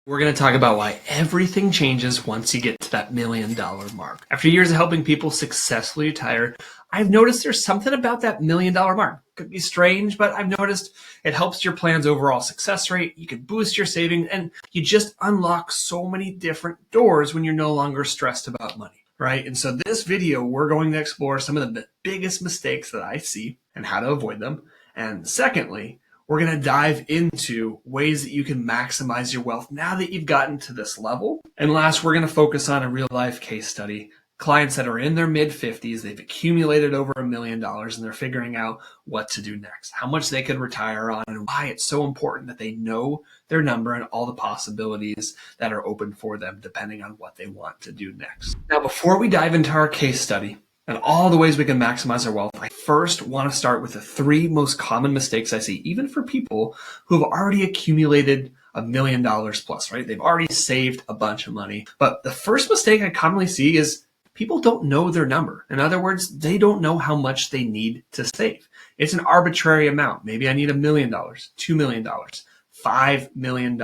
We're going to talk about why everything changes once you get to that $1 million mark. After years of helping people successfully retire, I've noticed there's something about that $1 million mark. Could be strange, but I've noticed it helps your plan's overall success rate. You can boost your savings, and you just unlock so many different doors when you're no longer stressed about money, right? And so this video, we're going to explore some of the biggest mistakes that I see and how to avoid them. And secondly, we're going to dive into ways that you can maximize your wealth now that you've gotten to this level. And last, we're going to focus on a real life case study. Clients that are in their mid 50s, they've accumulated over $1 million and they're figuring out what to do next, how much they could retire on, and why it's so important that they know their number and all the possibilities that are open for them depending on what they want to do next. Now, before we dive into our case study and all the ways we can maximize our wealth, I first want to start with the 3 most common mistakes I see, even for people who have already accumulated $1 million plus, right? They've already saved a bunch of money. But the first mistake I commonly see is people don't know their number. In other words, they don't know how much they need to save. It's an arbitrary amount. Maybe I need $1 million, $2 million, $5 million.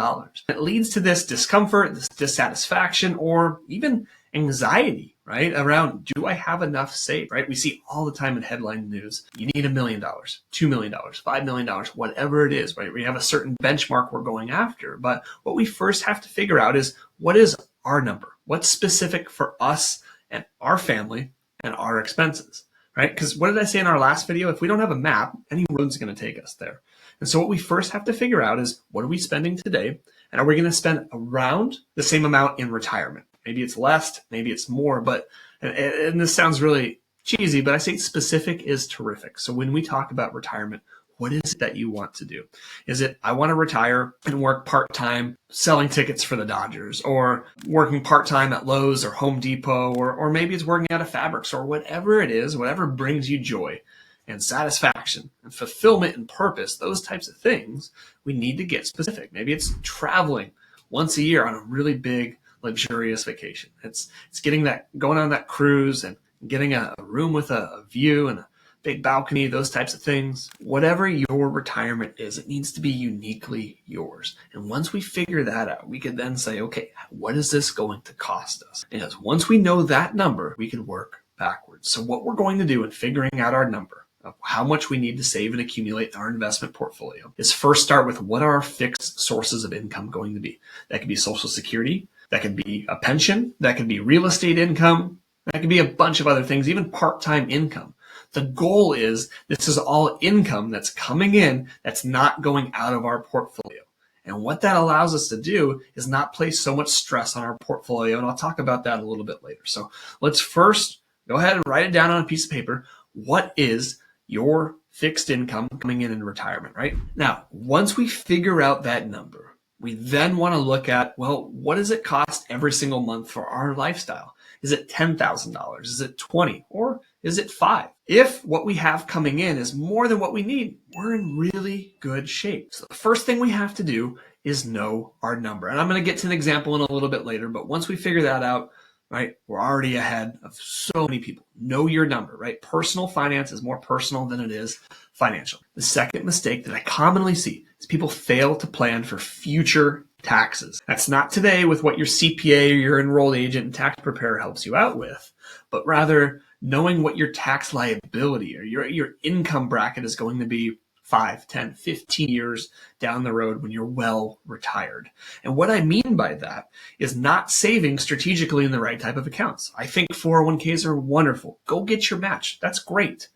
It leads to this discomfort, this dissatisfaction, or even anxiety, right? Around, do I have enough saved, right? We see all the time in headline news, you need $1 million, $2 million, $5 million, whatever it is, right? We have a certain benchmark we're going after. But what we first have to figure out is, what is our number? What's specific for us and our family and our expenses, right? Because what did I say in our last video? If we don't have a map, any road's going to take us there. And so what we first have to figure out is, what are we spending today? And are we going to spend around the same amount in retirement? Maybe it's less, maybe it's more, but, and this sounds really cheesy, but I say specific is terrific. So when we talk about retirement, what is it that you want to do? Is it, I want to retire and work part-time selling tickets for the Dodgers, or working part-time at Lowe's or Home Depot, or maybe it's working at a fabric store, whatever it is, whatever brings you joy and satisfaction and fulfillment and purpose, those types of things, we need to get specific. Maybe it's traveling once a year on a really big, luxurious vacation. It's getting that, going on that cruise and getting a room with a view and a big balcony, those types of things. Whatever your retirement is, it needs to be uniquely yours. And once we figure that out, we can then say, okay, what is this going to cost us? Because once we know that number, we can work backwards. So what we're going to do in figuring out our number of how much we need to save and accumulate in our investment portfolio is first start with, what are our fixed sources of income going to be? That could be Social Security, that could be a pension, that could be real estate income, that could be a bunch of other things, even part-time income. The goal is, this is all income that's coming in that's not going out of our portfolio. And what that allows us to do is not place so much stress on our portfolio. And I'll talk about that a little bit later. So let's first go ahead and write it down on a piece of paper. What is your fixed income coming in retirement, right? Now, once we figure out that number, we then want to look at, well, what does it cost every single month for our lifestyle? Is it $10,000? Is it 20? Or is it 5? If what we have coming in is more than what we need, we're in really good shape. So the first thing we have to do is know our number. And I'm going to get to an example in a little bit later, but once we figure that out, right, we're already ahead of so many people. Know your number, right? Personal finance is more personal than it is financial. The second mistake that I commonly see is people fail to plan for future taxes. That's not today with what your CPA or your enrolled agent and tax preparer helps you out with, but rather knowing what your tax liability or your income bracket is going to be 5, 10, 15 years down the road when you're well retired. And what I mean by that is not saving strategically in the right type of accounts. I think 401ks are wonderful. Go get your match. That's great.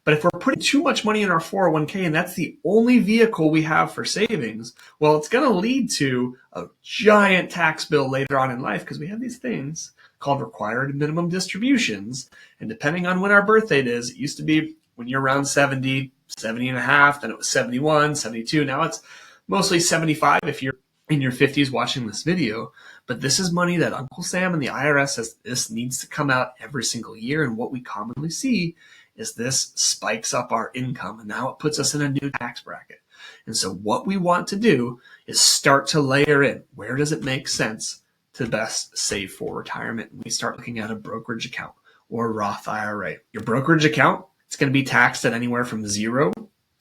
But if we're putting too much money in our 401k and that's the only vehicle we have for savings, well, it's going to lead to a giant tax bill later on in life, because we have these things called required minimum distributions. And depending on when our birth date is, it used to be when you're around 70, 70 and a half, then it was 71, 72. Now it's mostly 75 if you're in your 50s watching this video. But this is money that Uncle Sam and the IRS says this needs to come out every single year. And what we commonly see is this spikes up our income, and now it puts us in a new tax bracket. And so what we want to do is start to layer in, where does it make sense to best save for retirement? And we start looking at a brokerage account or a Roth IRA. Your brokerage account, it's going to be taxed at anywhere from 0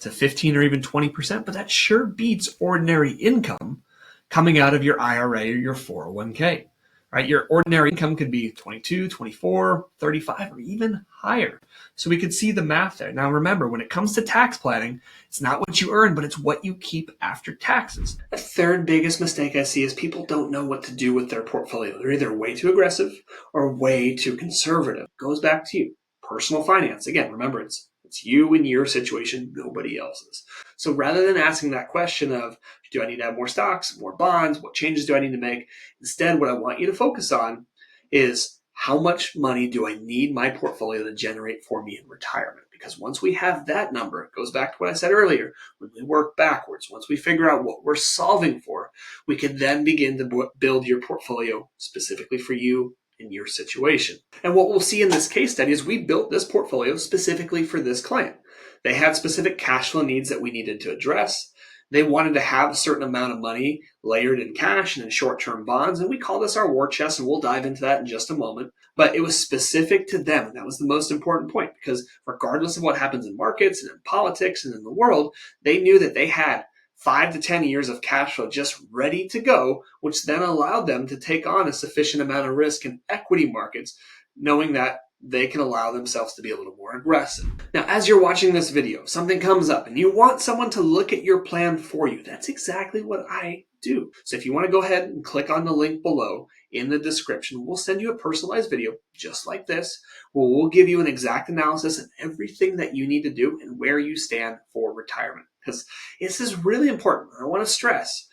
to 15 or even 20%, but that sure beats ordinary income coming out of your IRA or your 401k, right? Your ordinary income could be 22, 24, 35, or even higher. So we could see the math there. Now remember, when it comes to tax planning, it's not what you earn, but it's what you keep after taxes. The third biggest mistake I see is people don't know what to do with their portfolio. They're either way too aggressive or way too conservative. It goes back to you. Personal finance. Again, remember, it's you and your situation, nobody else's. So rather than asking that question of, do I need to have more stocks, more bonds? What changes do I need to make? Instead, what I want you to focus on is how much money do I need my portfolio to generate for me in retirement? Because once we have that number, it goes back to what I said earlier. When we work backwards, once we figure out what we're solving for, we can then begin to build your portfolio specifically for you in your situation. And what we'll see in this case study is we built this portfolio specifically for this client. They had specific cash flow needs that we needed to address. They wanted to have a certain amount of money layered in cash and in short-term bonds, and we call this our war chest, and we'll dive into that in just a moment. But it was specific to them, and that was the most important point, because regardless of what happens in markets and in politics and in the world, they knew that they had 5 to 10 years of cash flow just ready to go, which then allowed them to take on a sufficient amount of risk in equity markets, knowing that they can allow themselves to be a little more aggressive. Now, as you're watching this video, something comes up and you want someone to look at your plan for you. That's exactly what I do. So if you want to go ahead and click on the link below in the description, we'll send you a personalized video just like this, where we'll give you an exact analysis of everything that you need to do and where you stand for retirement. Because this is really important. I want to stress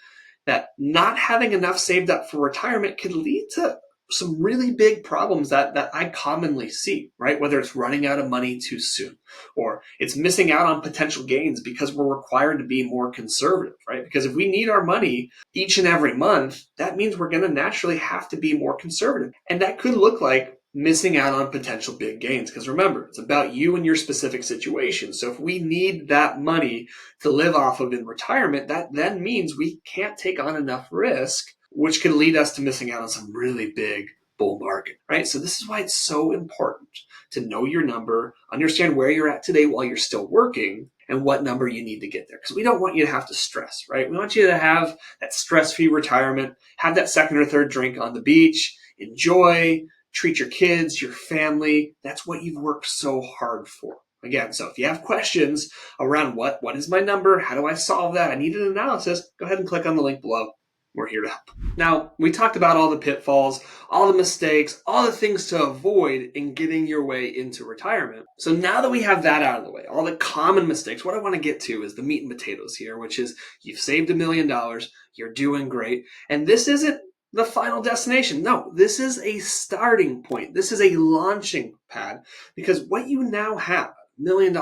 that not having enough saved up for retirement could lead to some really big problems that I commonly see, right? Whether it's running out of money too soon, or it's missing out on potential gains because we're required to be more conservative, right? Because if we need our money each and every month, that means we're going to naturally have to be more conservative. And that could look like missing out on potential big gains. Because remember, it's about you and your specific situation. So if we need that money to live off of in retirement, that then means we can't take on enough risk, which can lead us to missing out on some really big bull market, right? So this is why it's so important to know your number, understand where you're at today while you're still working, and what number you need to get there. Because we don't want you to have to stress, right? We want you to have that stress-free retirement, have that second or third drink on the beach, enjoy, treat your kids, your family. That's what you've worked so hard for. Again, so if you have questions around what is my number, how do I solve that, I need an analysis, go ahead and click on the link below. We're here to help. Now, we talked about all the pitfalls, all the mistakes, all the things to avoid in getting your way into retirement. So now that we have that out of the way, all the common mistakes, what I want to get to is the meat and potatoes here, which is you've saved $1 million, you're doing great, and this isn't the final destination. No, this is a starting point. This is a launching pad, because what you now have, $1 million,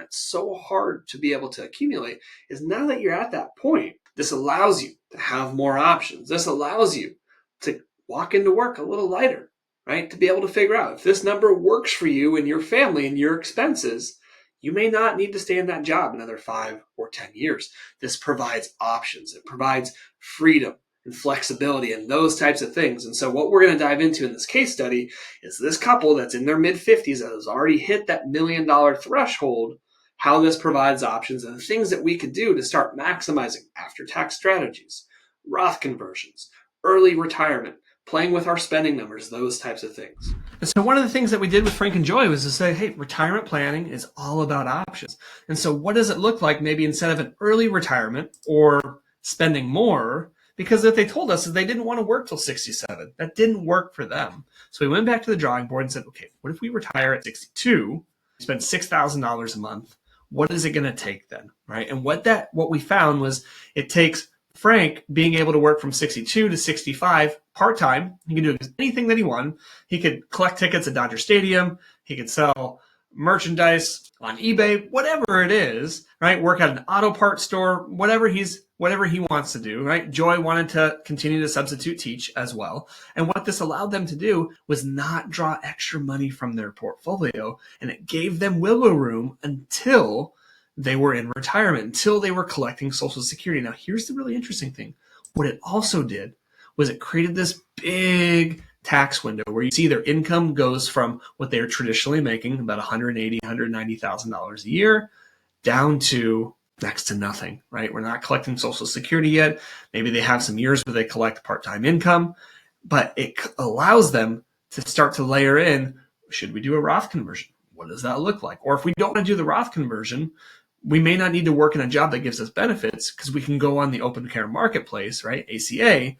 it's so hard to be able to accumulate, is now that you're at that point, this allows you to have more options. This allows you to walk into work a little lighter, right? To be able to figure out if this number works for you and your family and your expenses, you may not need to stay in that job another 5 or 10 years. This provides options. It provides freedom and flexibility and those types of things. And so what we're going to dive into in this case study is this couple that's in their mid-50s that has already hit that $1 million threshold, how this provides options and the things that we could do to start maximizing after-tax strategies, Roth conversions, early retirement, playing with our spending numbers, those types of things. And so one of the things that we did with Frank and Joy was to say, hey, retirement planning is all about options. And so what does it look like maybe instead of an early retirement or spending more? Because what they told us is they didn't want to work till 67. That didn't work for them. So we went back to the drawing board and said, okay, what if we retire at 62, spend $6,000 a month? What is it going to take then, right? And what we found was it takes Frank being able to work from 62 to 65 part-time. He can do anything that he wanted. He could collect tickets at Dodger Stadium. He could sell merchandise on eBay, whatever it is, right? Work at an auto parts store, whatever he wants to do, right? Joy wanted to continue to substitute teach as well. And what this allowed them to do was not draw extra money from their portfolio, and it gave them wiggle room until they were in retirement, until they were collecting Social Security. Now, here's the really interesting thing. What it also did was it created this big tax window where you see their income goes from what they're traditionally making, about $180,000, $190,000 a year, down to next to nothing, right? We're not collecting Social Security yet. Maybe they have some years where they collect part-time income, but it allows them to start to layer in, should we do a Roth conversion? What does that look like? Or if we don't want to do the Roth conversion, we may not need to work in a job that gives us benefits because we can go on the open care marketplace, right, ACA,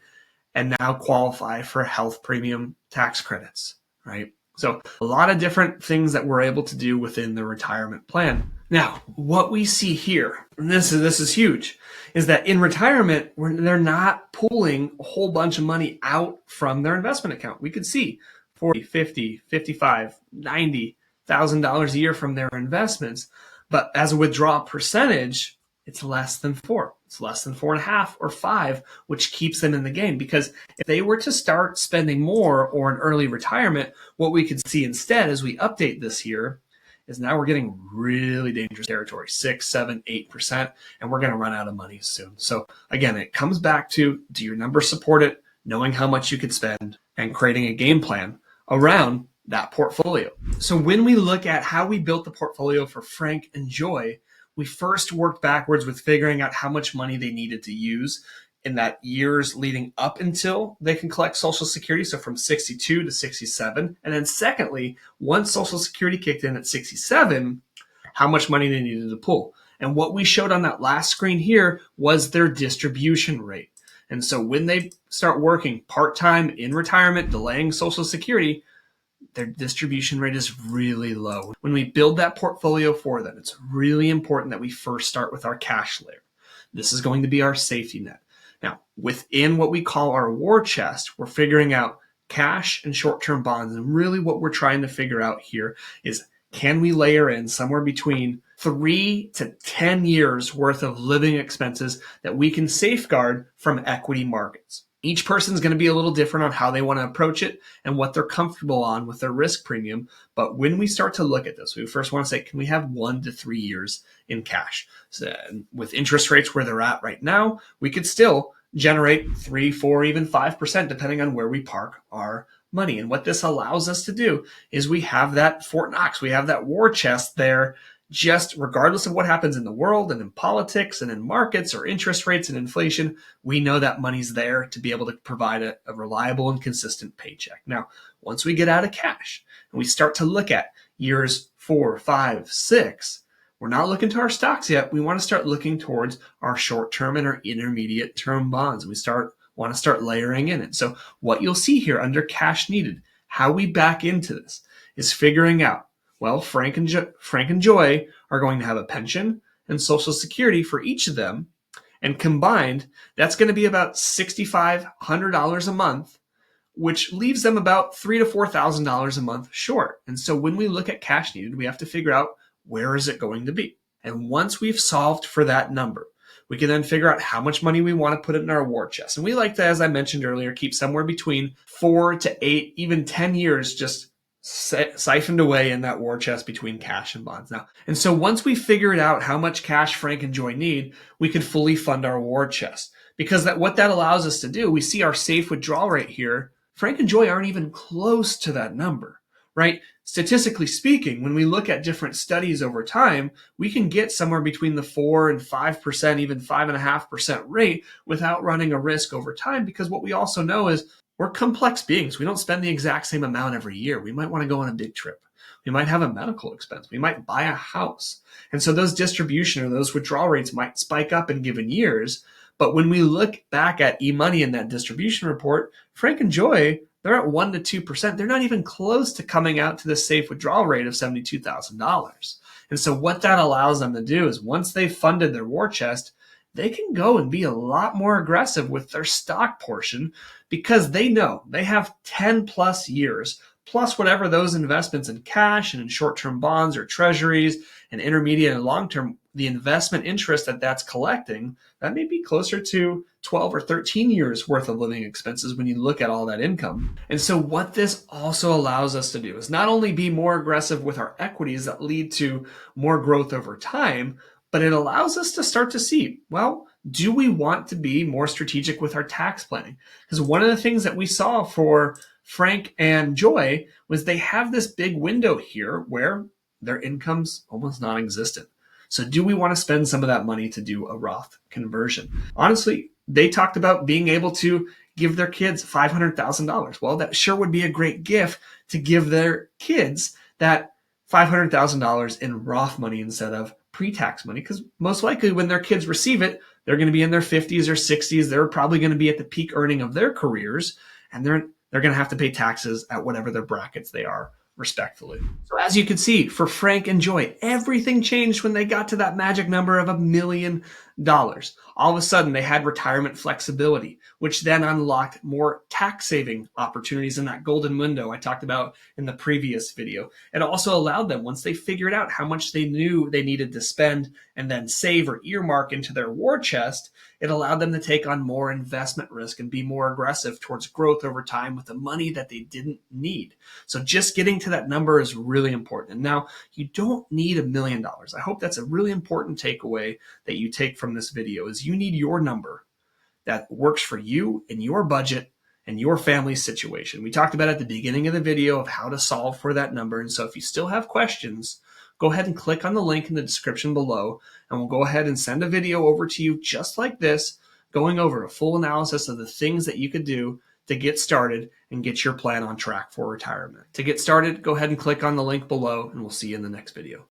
and now qualify for health premium tax credits, right? So a lot of different things that we're able to do within the retirement plan. Now, what we see here, and this is huge, is that in retirement, they're not pulling a whole bunch of money out from their investment account. We could see $40, $50, $55, $90,000 a year from their investments. But as a withdrawal percentage, it's less than 4. It's less than 4.5 or 5, which keeps them in the game. Because if they were to start spending more or an early retirement, what we could see instead as we update this here is now we're getting really dangerous territory, 6, 7, 8%, and we're going to run out of money soon. So again, it comes back to, do your numbers support it, knowing how much you could spend, and creating a game plan around that portfolio. So when we look at how we built the portfolio for Frank and Joy, we first worked backwards with figuring out how much money they needed to use in that years leading up until they can collect Social Security, so from 62 to 67. And then secondly, once Social Security kicked in at 67, how much money they needed to pull. And what we showed on that last screen here was their distribution rate. And so when they start working part-time in retirement, delaying Social Security, their distribution rate is really low. When we build that portfolio for them, it's really important that we first start with our cash layer. This is going to be our safety net. Now, within what we call our war chest, we're figuring out cash and short-term bonds. And really what we're trying to figure out here is, can we layer in somewhere between 3 to 10 years worth of living expenses that we can safeguard from equity markets? Each person's going to be a little different on how they want to approach it and what they're comfortable on with their risk premium. But when we start to look at this, we first want to say, can we have 1 to 3 years in cash? So with interest rates where they're at right now, we could still generate 3, 4, even 5%, depending on where we park our money. And what this allows us to do is we have that Fort Knox, we have that war chest there. Just regardless of what happens in the world and in politics and in markets or interest rates and inflation, we know that money's there to be able to provide a reliable and consistent paycheck. Now, once we get out of cash and we start to look at years 4, 5, 6, we're not looking to our stocks yet. We want to start looking towards our short-term and our intermediate-term bonds. We want to start layering in it. So what you'll see here under cash needed, how we back into this is figuring out, well, Frank and Joy are going to have a pension and Social Security for each of them. And combined, that's going to be about $6,500 a month, which leaves them about $3,000 to $4,000 a month short. And so when we look at cash needed, we have to figure out, where is it going to be? And once we've solved for that number, we can then figure out how much money we want to put in our war chest. And we like to, as I mentioned earlier, keep somewhere between 4 to 8, even 10 years just siphoned away in that war chest between cash and bonds. Now, and so once we figured out how much cash Frank and Joy need, we can fully fund our war chest. Because what that allows us to do, we see our safe withdrawal rate here. Frank and Joy aren't even close to that number, right? Statistically speaking, when we look at different studies over time, we can get somewhere between the 4 and 5%, even 5.5% rate without running a risk over time. Because what we also know is, we're complex beings. We don't spend the exact same amount every year. We might want to go on a big trip. We might have a medical expense. We might buy a house. And so those distribution or those withdrawal rates might spike up in given years. But when we look back at eMoney in that distribution report, Frank and Joy, they're at 1 to 2%. They're not even close to coming out to the safe withdrawal rate of $72,000. And so what that allows them to do is, once they've funded their war chest, they can go and be a lot more aggressive with their stock portion, because they know they have 10 plus years, plus whatever those investments in cash and in short-term bonds or treasuries and intermediate and long-term, the investment interest that's collecting, that may be closer to 12 or 13 years worth of living expenses when you look at all that income. And so what this also allows us to do is not only be more aggressive with our equities that lead to more growth over time, but it allows us to start to see, well, do we want to be more strategic with our tax planning? Because one of the things that we saw for Frank and Joy was they have this big window here where their income's almost non-existent. So do we want to spend some of that money to do a Roth conversion? Honestly, they talked about being able to give their kids $500,000. Well, that sure would be a great gift to give their kids that $500,000 in Roth money instead of pre-tax money, because most likely when their kids receive it, they're going to be in their 50s or 60s. They're probably going to be at the peak earning of their careers, and they're going to have to pay taxes at whatever their brackets they are, respectfully. So as you can see, for Frank and Joy, everything changed when they got to that magic number of $1 million. All of a sudden, they had retirement flexibility, which then unlocked more tax-saving opportunities in that golden window I talked about in the previous video. It also allowed them, once they figured out how much they knew they needed to spend and then save or earmark into their war chest, it allowed them to take on more investment risk and be more aggressive towards growth over time with the money that they didn't need. So just getting to that number is really important. And now you don't need $1 million. I hope that's a really important takeaway that you take from this video, is you need your number that works for you and your budget and your family situation. We talked about at the beginning of the video of how to solve for that number. And so if you still have questions, go ahead and click on the link in the description below, and we'll go ahead and send a video over to you just like this, going over a full analysis of the things that you could do to get started and get your plan on track for retirement. To get started, go ahead and click on the link below, and we'll see you in the next video.